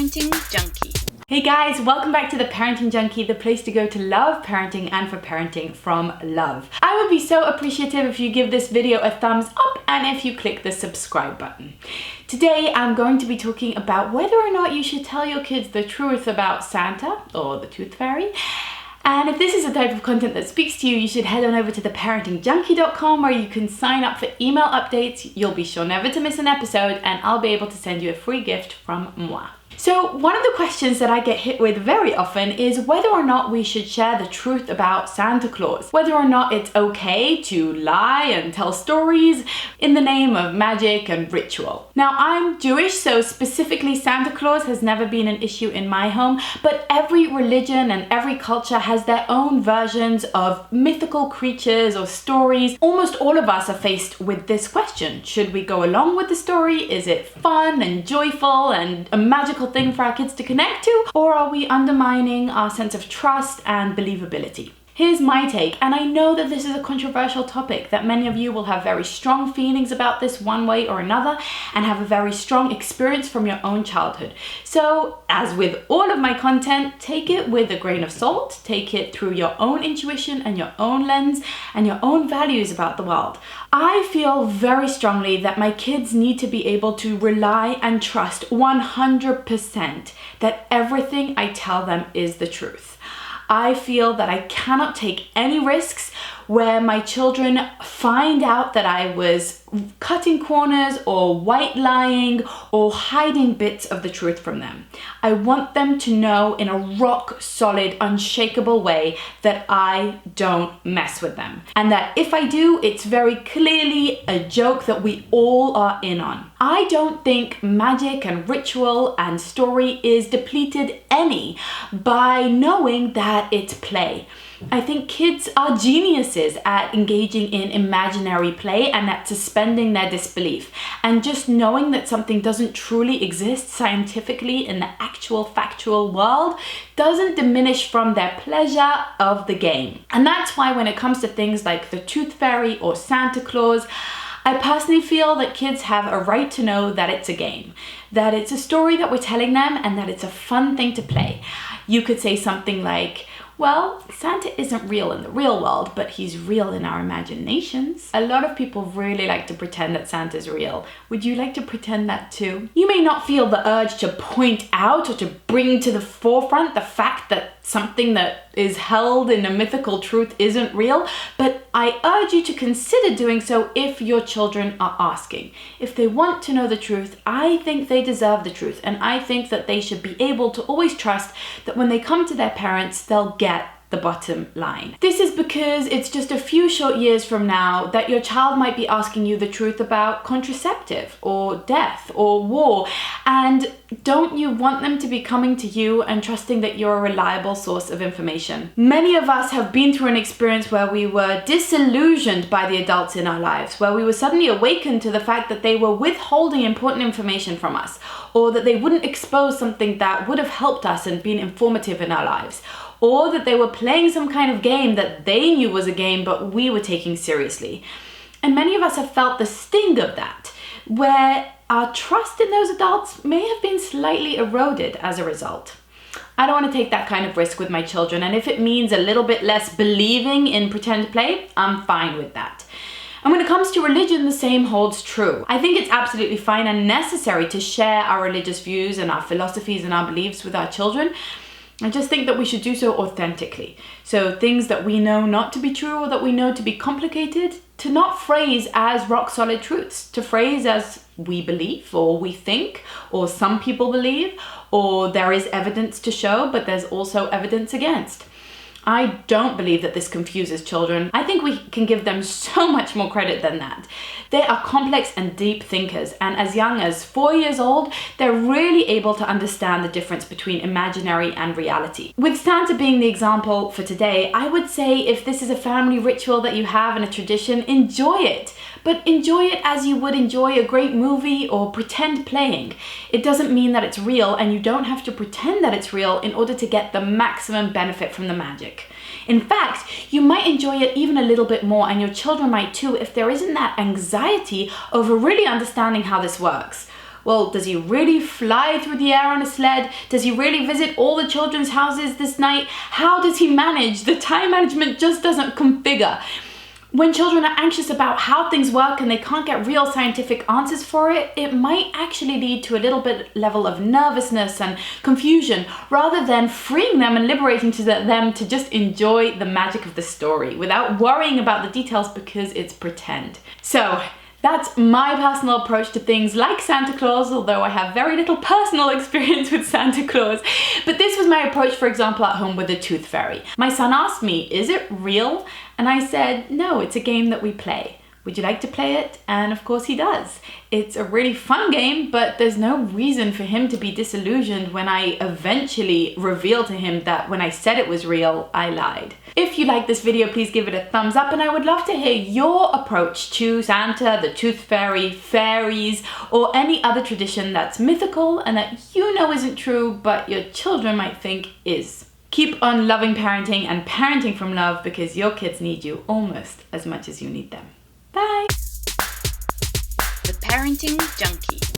Parenting Junkie. Hey guys, welcome back to the Parenting Junkie, the place to go to love parenting and for parenting from love. I would be so appreciative if you give this video a thumbs up and if you click the subscribe button. Today I'm going to be talking about whether or not you should tell your kids the truth about Santa or the Tooth Fairy. And if this is the type of content that speaks to you, you should head on over to theparentingjunkie.com where you can sign up for email updates. You'll be sure never to miss an episode and I'll be able to send you a free gift from moi. So one of the questions that I get hit with very often is whether or not we should share the truth about Santa Claus, whether or not it's okay to lie and tell stories in the name of magic and ritual. Now I'm Jewish, so specifically Santa Claus has never been an issue in my home, but every religion and every culture has their own versions of mythical creatures or stories. Almost all of us are faced with this question. Should we go along with the story? Is it fun and joyful and a magical thing for our kids to connect to, or are we undermining our sense of trust and believability? Here's my take, and I know that this is a controversial topic, that many of you will have very strong feelings about this one way or another and have a very strong experience from your own childhood. So, as with all of my content, take it with a grain of salt, take it through your own intuition and your own lens and your own values about the world. I feel very strongly that my kids need to be able to rely and trust 100% that everything I tell them is the truth. I feel that I cannot take any risks where my children find out that I was cutting corners or white lying or hiding bits of the truth from them. I want them to know in a rock solid, unshakable way that I don't mess with them. And that if I do, it's very clearly a joke that we all are in on. I don't think magic and ritual and story is depleted any by knowing that it's play. I think kids are geniuses at engaging in imaginary play and at suspending their disbelief. And just knowing that something doesn't truly exist scientifically in the actual factual world doesn't diminish from their pleasure of the game. And that's why when it comes to things like the Tooth Fairy or Santa Claus, I personally feel that kids have a right to know that it's a game, that it's a story that we're telling them and that it's a fun thing to play. You could say something like, well, Santa isn't real in the real world, but he's real in our imaginations. A lot of people really like to pretend that Santa's real. Would you like to pretend that too? You may not feel the urge to point out or to bring to the forefront the fact that something that is held in a mythical truth isn't real, but I urge you to consider doing so if your children are asking. If they want to know the truth, I think they deserve the truth, and I think that they should be able to always trust that when they come to their parents, they'll get the bottom line. This is because it's just a few short years from now that your child might be asking you the truth about contraceptive or death or war, and don't you want them to be coming to you and trusting that you're a reliable source of information? Many of us have been through an experience where we were disillusioned by the adults in our lives, where we were suddenly awakened to the fact that they were withholding important information from us, or that they wouldn't expose something that would have helped us and been informative in our lives, or that they were playing some kind of game that they knew was a game but we were taking seriously. And many of us have felt the sting of that, where our trust in those adults may have been slightly eroded as a result. I don't want to take that kind of risk with my children, and if it means a little bit less believing in pretend play, I'm fine with that. And when it comes to religion, the same holds true. I think it's absolutely fine and necessary to share our religious views and our philosophies and our beliefs with our children. I just think that we should do so authentically. So things that we know not to be true or that we know to be complicated, to not phrase as rock solid truths, to phrase as we believe or we think or some people believe, or there is evidence to show but there's also evidence against. I don't believe that this confuses children. I think we can give them so much more credit than that. They are complex and deep thinkers, and as young as 4 years old, they're really able to understand the difference between imaginary and reality. With Santa being the example for today, I would say if this is a family ritual that you have and a tradition, enjoy it. But enjoy it as you would enjoy a great movie or pretend playing. It doesn't mean that it's real, and you don't have to pretend that it's real in order to get the maximum benefit from the magic. In fact, you might enjoy it even a little bit more, and your children might too, if there isn't that anxiety over really understanding how this works. Well, does he really fly through the air on a sled? Does he really visit all the children's houses this night? How does he manage? The time management just doesn't configure. When children are anxious about how things work and they can't get real scientific answers for it, it might actually lead to a little bit level of nervousness and confusion, rather than freeing them and liberating them to just enjoy the magic of the story without worrying about the details because it's pretend. So that's my personal approach to things like Santa Claus, although I have very little personal experience with Santa Claus. But this was my approach, for example, at home with the Tooth Fairy. My son asked me, is it real? And I said, no, it's a game that we play. Would you like to play it? And of course he does. It's a really fun game, but there's no reason for him to be disillusioned when I eventually reveal to him that when I said it was real, I lied. If you like this video, please give it a thumbs up, and I would love to hear your approach to Santa, the Tooth Fairy, fairies, or any other tradition that's mythical and that you know isn't true, but your children might think is. Keep on loving parenting and parenting from love, because your kids need you almost as much as you need them. Bye! The Parenting Junkie.